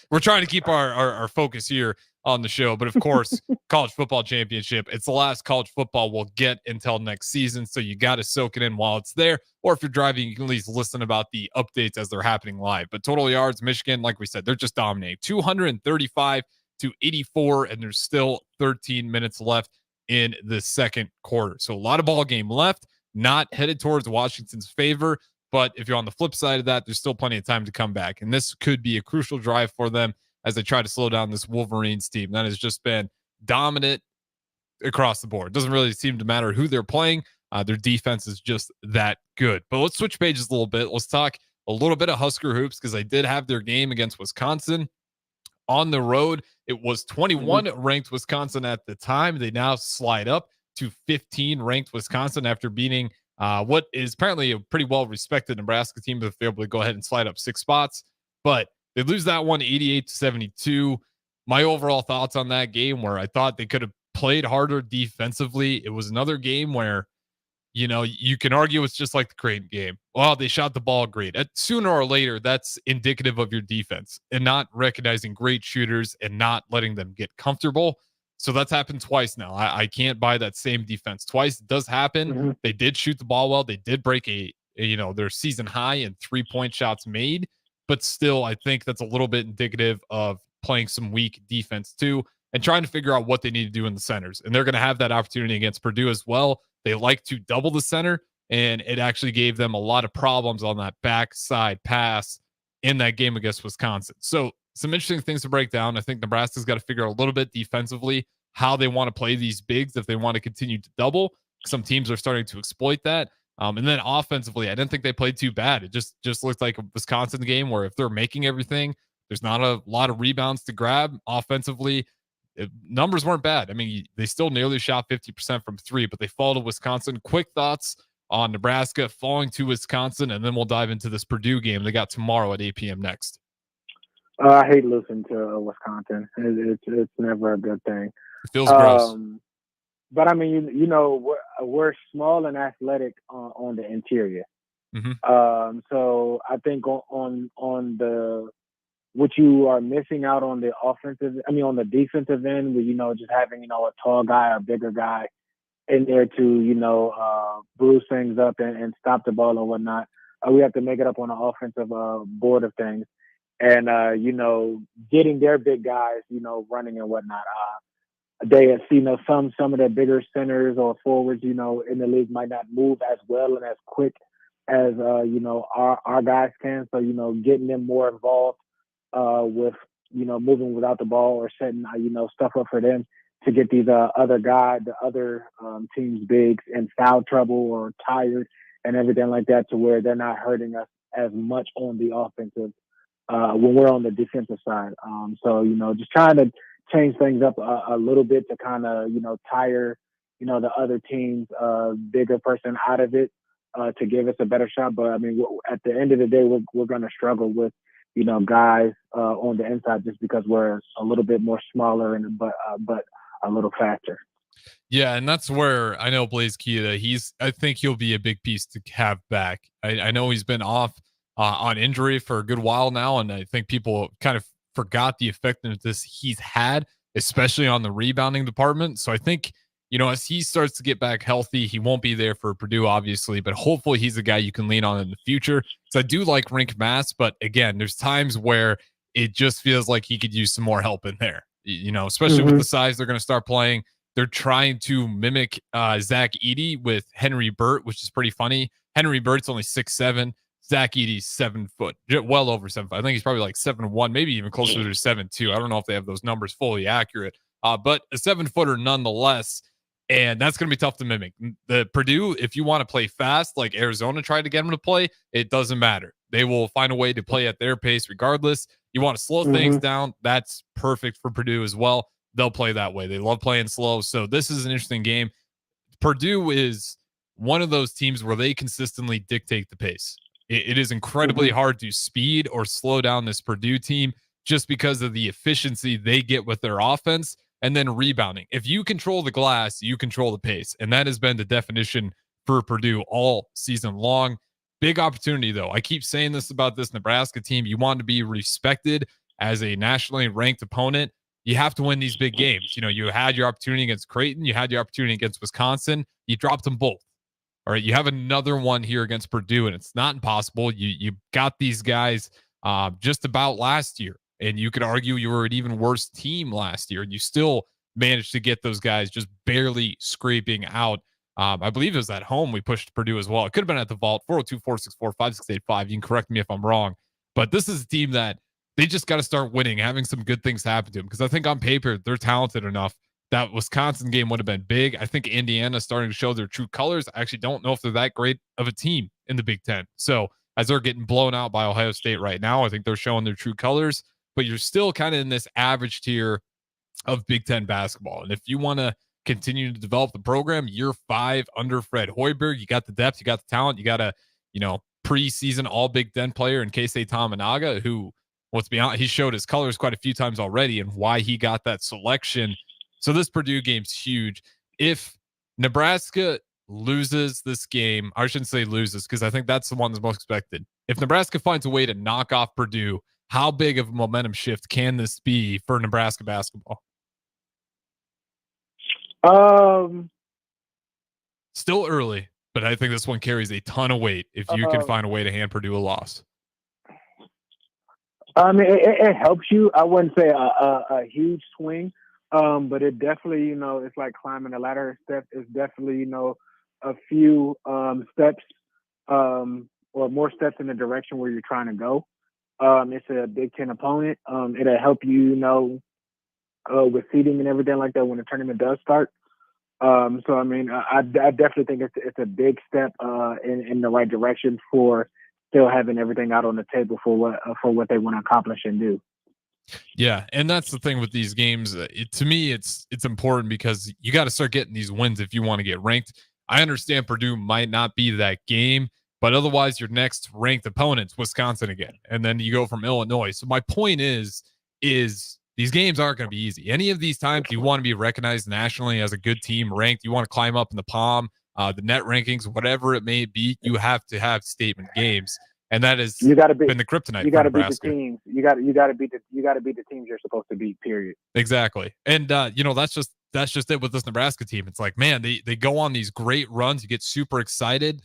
We're trying to keep our focus here on the show, but of course, college football championship, it's the last college football we'll get until next season, so you got to soak it in while it's there, or if you're driving, you can at least listen about the updates as they're happening live. But total yards, Michigan, like we said, they're just dominating, 235 to 84, and there's still 13 minutes left in the second quarter. So a lot of ball game left, not headed towards Washington's favor. But if you're on the flip side of that, there's still plenty of time to come back. And this could be a crucial drive for them as they try to slow down this Wolverines team that has just been dominant across the board. It doesn't really seem to matter who they're playing. Their defense is just that good. But let's switch pages a little bit. Let's talk a little bit of Husker hoops because they did have their game against Wisconsin on the road. It was 21 ranked Wisconsin at the time. They now slide up to 15 ranked Wisconsin after beating what is apparently a pretty well-respected Nebraska team, if they're able to go ahead and slide up 6 spots. But they lose that one 88-72. My overall thoughts on that game were I thought they could have played harder defensively. It was another game where, you can argue it's just like the Creighton game. Well, they shot the ball great. Sooner or later, that's indicative of your defense and not recognizing great shooters and not letting them get comfortable. So that's happened twice now. I can't buy that same defense twice. It does happen. They did shoot the ball well. They did break their season high in 3-point shots made, but still, I think that's a little bit indicative of playing some weak defense too and trying to figure out what they need to do in the centers. And they're going to have that opportunity against Purdue as well. They like to double the center, and it actually gave them a lot of problems on that backside pass in that game against Wisconsin. So some interesting things to break down. I think Nebraska's got to figure out a little bit defensively how they want to play these bigs if they want to continue to double. Some teams are starting to exploit that. And then offensively, I didn't think they played too bad. It just looked like a Wisconsin game where if they're making everything, there's not a lot of rebounds to grab. Offensively, numbers weren't bad. I mean, they still nearly shot 50% from 3, but they fall to Wisconsin. Quick thoughts on Nebraska falling to Wisconsin, and then we'll dive into this Purdue game they got tomorrow at 8 p.m. next. I hate losing to Wisconsin. It's never a good thing. It feels gross. But I mean, we're small and athletic on the interior. So I think on the what you are missing out on the on the defensive end, with just having a tall guy or bigger guy in there to bruise things up and stop the ball or whatnot. We have to make it up on the offensive board of things. And, getting their big guys, running and whatnot. They have seen some of the bigger centers or forwards, in the league might not move as well and as quick as, our guys can. So, getting them more involved with, moving without the ball or setting, stuff up for them to get these other teams' bigs in foul trouble or tired and everything like that, to where they're not hurting us as much on the offensive when we're on the defensive side. So, just trying to change things up a little bit to kind of, tire, the other team's bigger person out of it to give us a better shot. But I mean, at the end of the day, we're going to struggle with, guys on the inside just because we're a little bit more smaller but a little faster. Yeah, and that's where I know Blaze Keita, I think he'll be a big piece to have back. I know he's been off on injury for a good while now, and I think people kind of forgot the effectiveness he's had, especially on the rebounding department. So I think, as he starts to get back healthy, he won't be there for Purdue, obviously, but hopefully he's a guy you can lean on in the future. So I do like Rink Mass, but again, there's times where it just feels like he could use some more help in there, especially with the size they're going to start playing. They're trying to mimic Zach Edey with Henry Burt, which is pretty funny. Henry Burt's only 6'7". Zach Edey's 7 foot, well over 7 foot. I think he's probably like 7'1", maybe even closer to 7'2". I don't know if they have those numbers fully accurate, but a 7-footer nonetheless. And that's going to be tough to mimic. The Purdue, if you want to play fast, like Arizona tried to get them to play, it doesn't matter. They will find a way to play at their pace regardless. You want to slow things down, that's perfect for Purdue as well. They'll play that way. They love playing slow. So this is an interesting game. Purdue is one of those teams where they consistently dictate the pace. It is incredibly hard to speed or slow down this Purdue team just because of the efficiency they get with their offense and then rebounding. If you control the glass, you control the pace. And that has been the definition for Purdue all season long. Big opportunity, though. I keep saying this about this Nebraska team. You want to be respected as a nationally ranked opponent. You have to win these big games. You had your opportunity against Creighton. You had your opportunity against Wisconsin. You dropped them both. All right, you have another one here against Purdue, and it's not impossible. You got these guys just about last year, and you could argue you were an even worse team last year, and you still managed to get those guys just barely scraping out. I believe it was at home we pushed Purdue as well. It could have been at the Vault, 402-464-5685. You can correct me if I'm wrong. But this is a team that they just got to start winning, having some good things happen to them, because I think on paper they're talented enough. That Wisconsin game would have been big. I think Indiana's starting to show their true colors. I actually don't know if they're that great of a team in the Big Ten. So as they're getting blown out by Ohio State right now, I think they're showing their true colors, but you're still kind of in this average tier of Big Ten basketball. And if you want to continue to develop the program, year 5 under Fred Hoiberg, you got the depth, you got the talent, you got a, preseason all Big Ten player in Keisei Tamanaga, who, let's be honest, he showed his colors quite a few times already and why he got that selection. So this Purdue game's huge. If Nebraska loses this game, I shouldn't say loses because I think that's the one that's most expected. If Nebraska finds a way to knock off Purdue, how big of a momentum shift can this be for Nebraska basketball? Still early, but I think this one carries a ton of weight if you can find a way to hand Purdue a loss. I mean, it helps you. I wouldn't say a huge swing. But it definitely, it's like climbing a ladder step. It's definitely, a few steps or more steps in the direction where you're trying to go. It's a Big Ten opponent. It'll help you, with seeding and everything like that when the tournament does start. So, I mean, I definitely think it's a big step in the right direction for still having everything out on the table for what they want to accomplish and do. Yeah, and that's the thing with these games. To me, it's important because you got to start getting these wins if you want to get ranked. I understand Purdue might not be that game, but otherwise your next ranked opponent's Wisconsin again, and then you go from Illinois. So my point is these games aren't going to be easy. Any of these times you want to be recognized nationally as a good team, ranked, you want to climb up in the palm, the net rankings, whatever it may be, you have to have statement games. And that has been the kryptonite. You got to beat the teams. You got to beat the teams you're supposed to beat. Period. Exactly. And that's just it with this Nebraska team. It's like, man, they go on these great runs. You get super excited.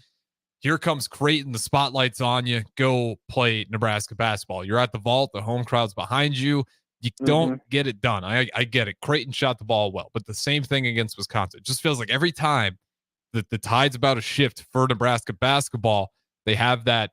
Here comes Creighton. The spotlight's on you. Go play Nebraska basketball. You're at the Vault. The home crowd's behind you. You don't get it done. I get it. Creighton shot the ball well, but the same thing against Wisconsin. It just feels like every time that the tide's about to shift for Nebraska basketball, they have that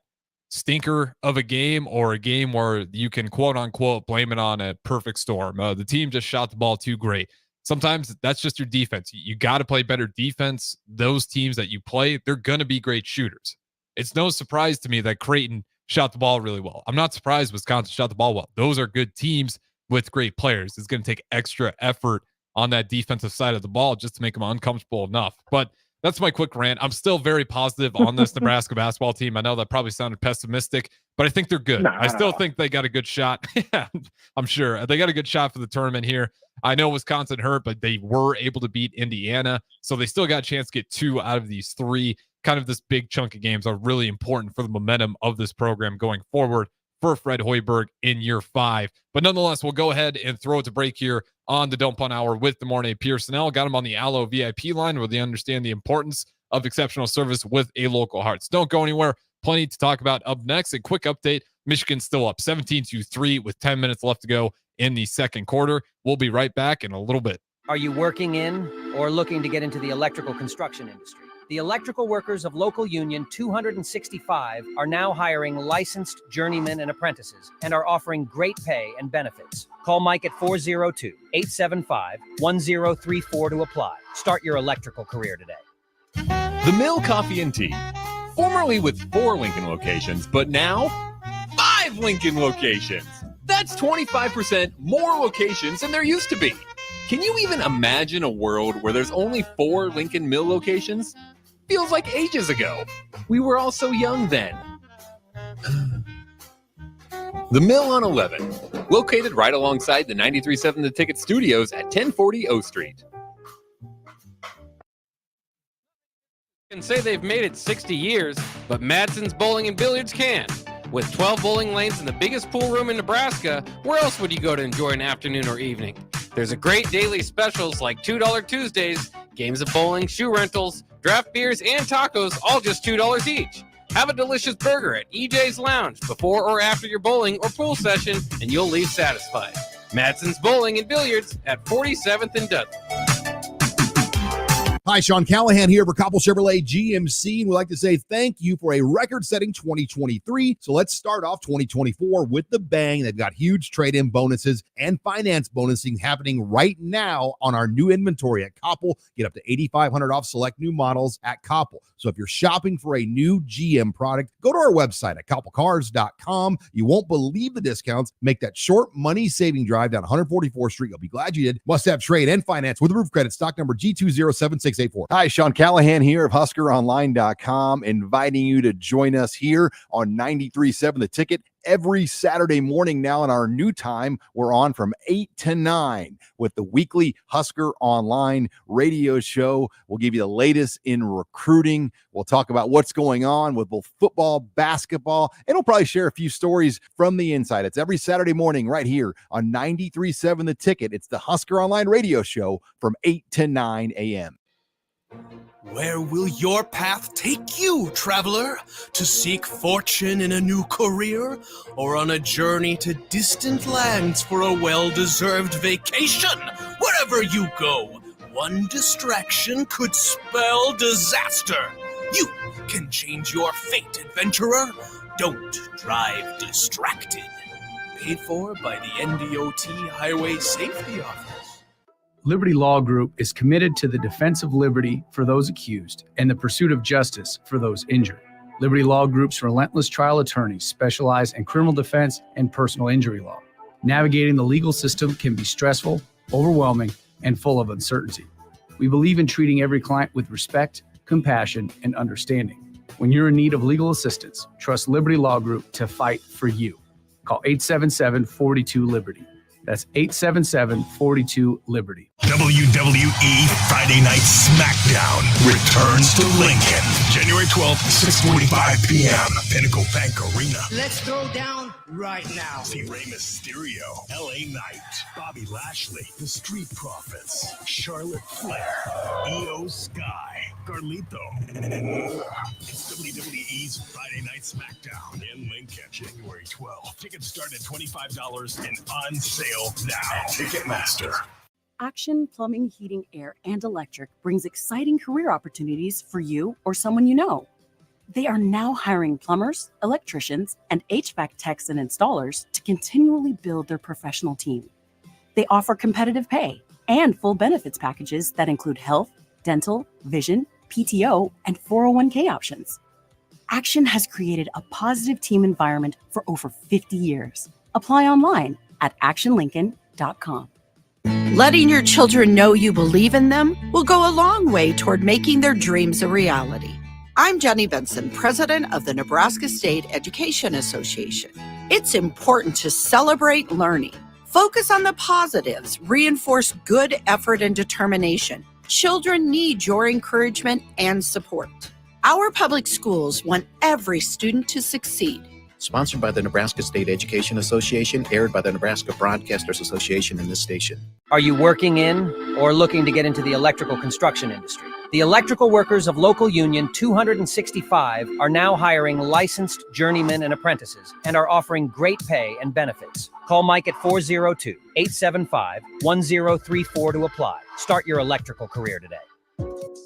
stinker of a game or a game where you can quote unquote blame it on a perfect storm. The team just shot the ball too great. Sometimes that's just your defense. You got to play better defense. Those teams that you play, they're going to be great shooters. It's no surprise to me that Creighton shot the ball really well. I'm not surprised Wisconsin shot the ball well. Those are good teams. with great players. It's going to take extra effort on that defensive side of the ball just to make them uncomfortable enough. But that's my quick rant. I'm still very positive on this Nebraska basketball team. I know that probably sounded pessimistic, but I think they're good. I still think they got a good shot. Yeah, I'm sure they got a good shot for the tournament here. I know Wisconsin hurt, but they were able to beat Indiana. So they still got a chance to get 2 out of these 3. Kind of this big chunk of games are really important for the momentum of this program going forward for Fred Hoiberg in year 5. But nonetheless, we'll go ahead and throw it to break here on the Don't Punt Hour with the morning Pierson-El. Got him on the Allo VIP line where they understand the importance of exceptional service with a local heart. So don't go anywhere. Plenty to talk about up next. A quick update. Michigan's still up 17-3 with 10 minutes left to go in the second quarter. We'll be right back in a little bit. Are you working in or looking to get into the electrical construction industry? The electrical workers of Local Union 265 are now hiring licensed journeymen and apprentices and are offering great pay and benefits. Call Mike at 402-875-1034 to apply. Start your electrical career today. The Mill Coffee and Tea, formerly with 4 Lincoln locations, but now 5 Lincoln locations. That's 25% more locations than there used to be. Can you even imagine a world where there's only 4 Lincoln Mill locations? Feels like ages ago. We were all so young then. The Mill on 11, located right alongside the 93.7 The Ticket Studios at 1040 O Street. Can say they've made it 60 years, but Madsen's Bowling and Billiards can. With 12 bowling lanes and the biggest pool room in Nebraska, where else would you go to enjoy an afternoon or evening? There's a great daily specials like $2 Tuesdays, games of bowling, shoe rentals, draft beers, and tacos, all just $2 each. Have a delicious burger at EJ's Lounge before or after your bowling or pool session, and you'll leave satisfied. Madsen's Bowling and Billiards at 47th and Dudley. Hi, Sean Callahan here for Coppell Chevrolet GMC, and we'd like to say thank you for a record-setting 2023. So let's start off 2024 with the bang. They've got huge trade-in bonuses and finance bonusing happening right now on our new inventory at Coppell. Get up to $8,500 off select new models at Coppell. So if you're shopping for a new GM product, go to our website at coppellcars.com. You won't believe the discounts. Make that short money-saving drive down 144th Street. You'll be glad you did. Must have trade and finance with roof credit. Stock number G207684. Hi, Sean Callahan here of HuskerOnline.com, inviting you to join us here on 93.7 The Ticket every Saturday morning now in our new time. We're on from 8 to 9 with the weekly Husker Online radio show. We'll give you the latest in recruiting. We'll talk about what's going on with both football, basketball, and we'll probably share a few stories from the inside. It's every Saturday morning right here on 93.7 The Ticket. It's the Husker Online radio show from 8 to 9 a.m. Where will your path take you, traveler? To seek fortune in a new career? Or on a journey to distant lands for a well-deserved vacation? Wherever you go, one distraction could spell disaster. You can change your fate, adventurer. Don't drive distracted. Paid for by the NDOT Highway Safety Office. Liberty Law Group is committed to the defense of liberty for those accused and the pursuit of justice for those injured. Liberty Law Group's relentless trial attorneys specialize in criminal defense and personal injury law. Navigating the legal system can be stressful, overwhelming, and full of uncertainty. We believe in treating every client with respect, compassion, and understanding. When you're in need of legal assistance, trust Liberty Law Group to fight for you. Call 877-42-LIBERTY. That's 877-42-LIBERTY. WWE Friday Night SmackDown returns to Lincoln, January 12th, 6:45 p.m. Pinnacle Bank Arena. Let's throw down right now. See Rey Mysterio, LA Knight, Bobby Lashley, The Street Profits, Charlotte Flair, Io Sky, Carlito, and more. It's WWE's Friday Night SmackDown in Lincoln, January 12th. Tickets start at $25 and on sale now. Ticketmaster. Action Plumbing, Heating, Air, and Electric brings exciting career opportunities for you or someone you know. They are now hiring plumbers, electricians, and HVAC techs and installers to continually build their professional team. They offer competitive pay and full benefits packages that include health, dental, vision, PTO, and 401k options. Action has created a positive team environment for over 50 years. Apply online at actionlincoln.com. Letting your children know you believe in them will go a long way toward making their dreams a reality. I'm Jenny Benson, president of the Nebraska State Education Association. It's important to celebrate learning, focus on the positives, reinforce good effort and determination. Children need your encouragement and support. Our public schools want every student to succeed. Sponsored by the Nebraska State Education Association, aired by the Nebraska Broadcasters Association and this station. Are you working in or looking to get into the electrical construction industry? The electrical workers of local union 265 are now hiring licensed journeymen and apprentices and are offering great pay and benefits. Call Mike at 402-875-1034 to apply. Start your electrical career today.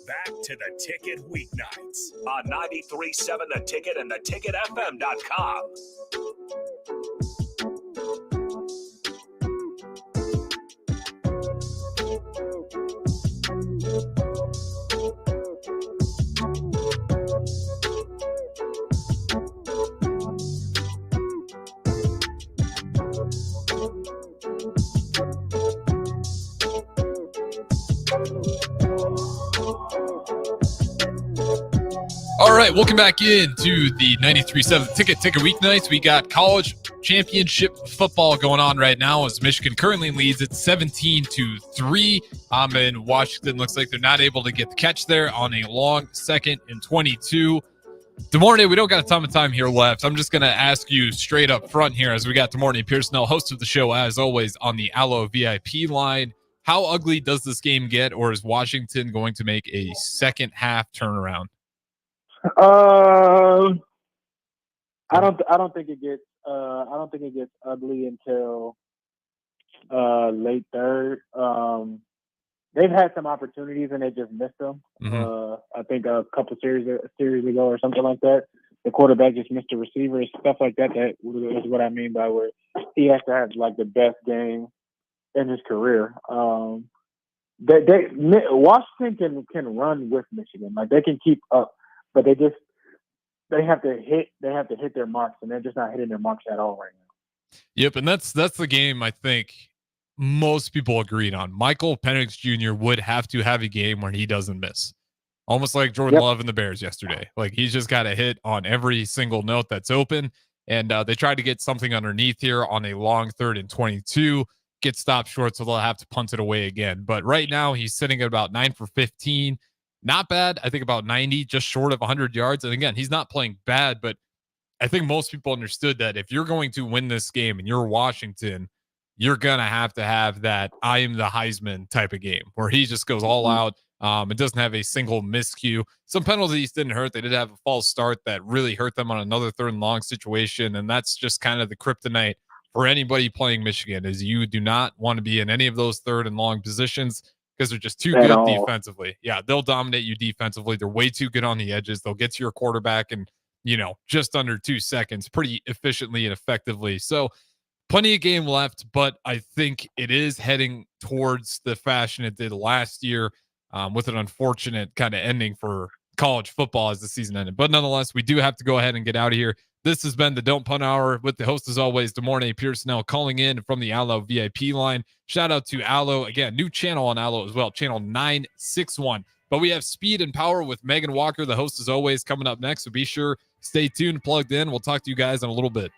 Back to the Ticket weeknights on 93.7 The Ticket and theticketfm.com. All right, welcome back into the 93.7 Ticket weeknights. We got college championship football going on right now as Michigan currently leads at 17-3. And Washington looks like they're not able to get the catch there on a long 2nd and 22. DeMornay, we don't got a ton of time here left. I'm just going to ask you straight up front here as we got DeMornay Pierson-El, host of the show, as always, on the Allo VIP line. How ugly does this game get, or is Washington going to make a second half turnaround? I don't think it gets ugly until late third. They've had some opportunities and they just missed them. I think a couple series ago or something like that. The quarterback just missed a receiver, stuff like that. That is what I mean by where he has to have like the best game in his career. Washington can run with Michigan, like they can keep up. But they have to hit their marks, and they're just not hitting their marks at all right now. Yep, and that's the game I think most people agreed on. Michael Penix Jr. would have to have a game where he doesn't miss. Almost like Jordan Love and the Bears yesterday. Like he's just got to hit on every single note that's open. And they tried to get something underneath here on a long 3rd and 22. Get stopped short, so they'll have to punt it away again. But right now he's sitting at about 9 for 15. Not bad. I think about 90, just short of 100 yards. And again, he's not playing bad, but I think most people understood that if you're going to win this game and you're Washington, you're going to have that I am the Heisman type of game where he just goes all out. It doesn't have a single miscue. Some penalties didn't hurt. They did have a false start that really hurt them on another 3rd and long situation. And that's just kind of the kryptonite for anybody playing Michigan is you do not want to be in any of those 3rd and long positions. Because they're just too good defensively. Yeah, they'll dominate you defensively. They're way too good on the edges. They'll get to your quarterback in, just under 2 seconds pretty efficiently and effectively. So plenty of game left, but I think it is heading towards the fashion it did last year with an unfortunate kind of ending for college football as the season ended. But nonetheless, we do have to go ahead and get out of here. This has been the Don't Punt Hour with the host, as always, DeMornay Pierson-El, calling in from the Allo VIP line. Shout out to Allo. Again, new channel on Allo as well, channel 961. But we have Speed and Power with Megan Walker, the host, as always, coming up next. So be sure, stay tuned, plugged in. We'll talk to you guys in a little bit.